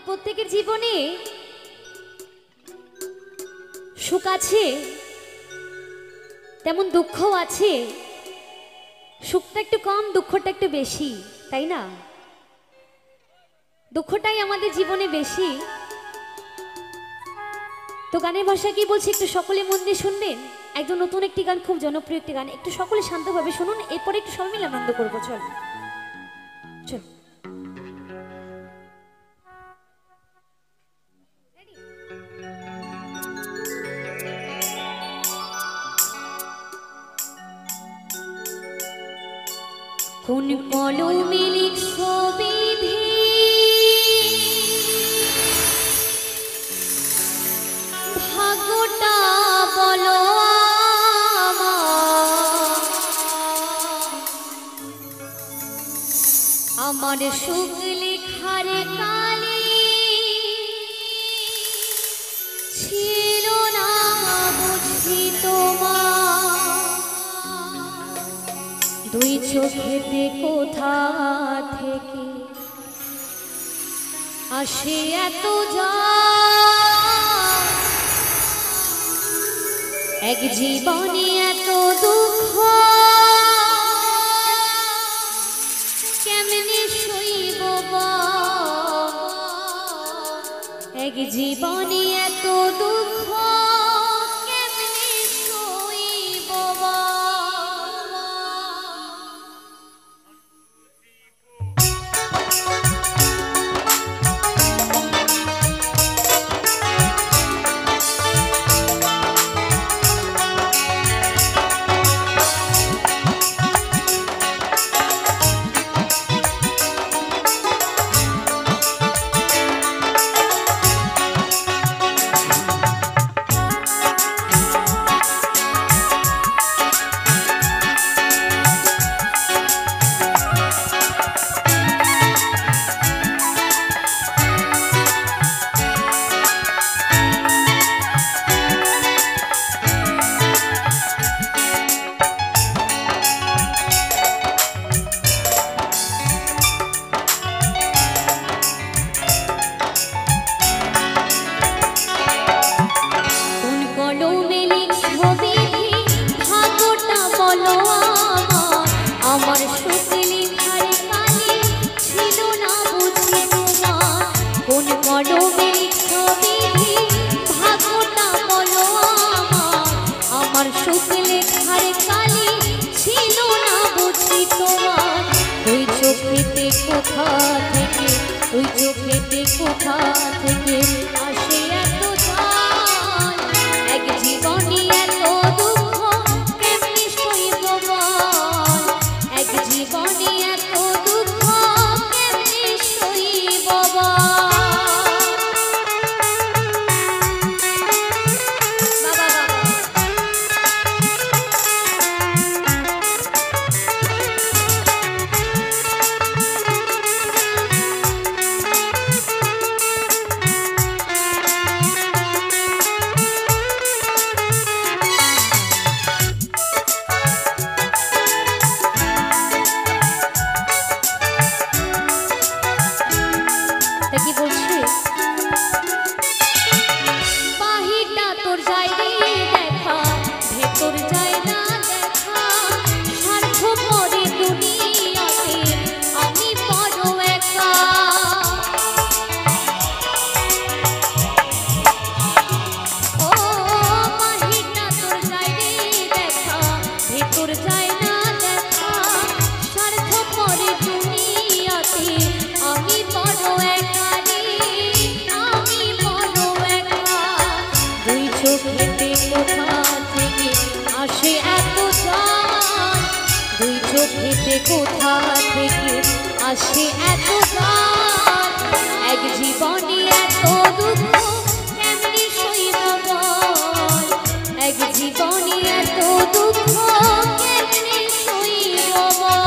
প্রত্যেকের জীবনে সুখ আছে, তেমন দুঃখও আছে। সুখটা একটু কম, দুঃখটা একটু বেশি, তাই না? দুঃখটাই আমাদের জীবনে বেশি। তো গানের ভাষা কি বলছি একটু সকলে মন দিয়ে শুনবেন। একদম নতুন একটি গান, খুব জনপ্রিয় একটি গান, একটু সকলে শান্তভাবে শুনুন, এরপরে একটু সবাই মিলে আনন্দ করবো। চল চল। কোন কলমে লিখছো বিধি, ভাগ্যটা বলো আমার সুখ লেখার কালে ছিল না বুঝি তোমার। দুই চোখেতে কোথা থেকে আসে এত জ্বর, এক জীবনে এত দুঃখ কেমনে সইব বল। এক জীবনে এত দুঃখ কেমনে সইব বল। ওই চোখেতে কোথা থেকে আসে এত ঝড়, এক জীবনে এত দুঃখ কেমনি সইব বল। এক জীবনে এত দুঃখ কেমনি সইব বল। কি বলছি বাহিরটা তোর যাই দেখা, ভেতর যায় না দেখা। স্বার্থ পরে দুনিয়াতে আমি বড় একা। ও বাহিরটা তোর যাই দেখা, ভেতর যায় না দেখা। স্বার্থ পরে দুনিয়াতে আমি বড় একা। চোখেতে কোথা থেকে আসে এত ঝড়, দুই চোখেতে কোথা থেকে আসে এত ঝড়। এক জীবনে এত দুঃখ কেমনি সইব বল। এক জীবনে এত দুঃখ কেমনি সইব বল।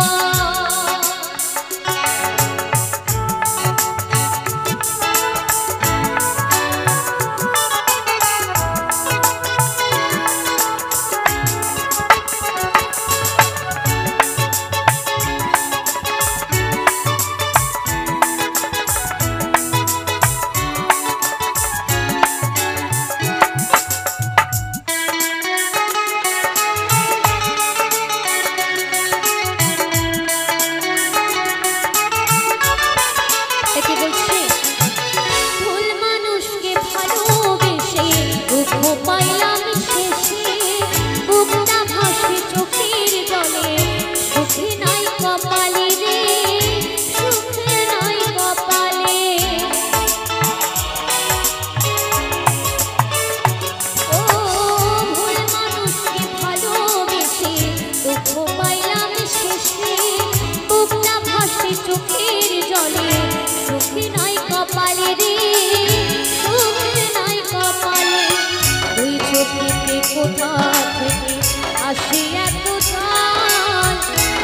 আসে এত জল,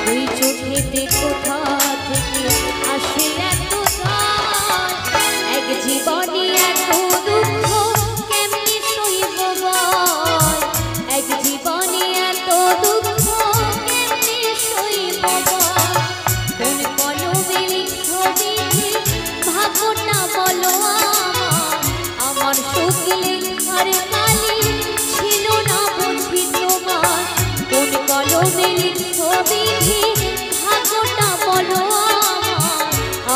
দুই চোখেতে কোথা থেকে আসে এত জল। এক জীবনে এত দুঃখ কেমনি সইব বল, এক জীবনে এত দুঃখ কেমনি সইব বল। কোন কলমে লিখো বিধি ভাবনা বলো আমার সুখ লেখার কালি ছিল না বুঝি তোমার। কোন কলমে লিখো বিধি ভাবনা বলো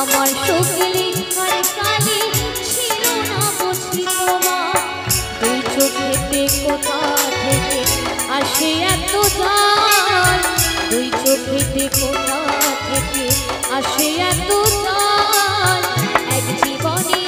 আমার সুখ লেখার কালি ছিল না বুঝি তোমার। দুই চোখেতে কোথা থেকে আসে এত জল, দুই চোখেতে কোথা থেকে আসে এত জল। এক জীবনে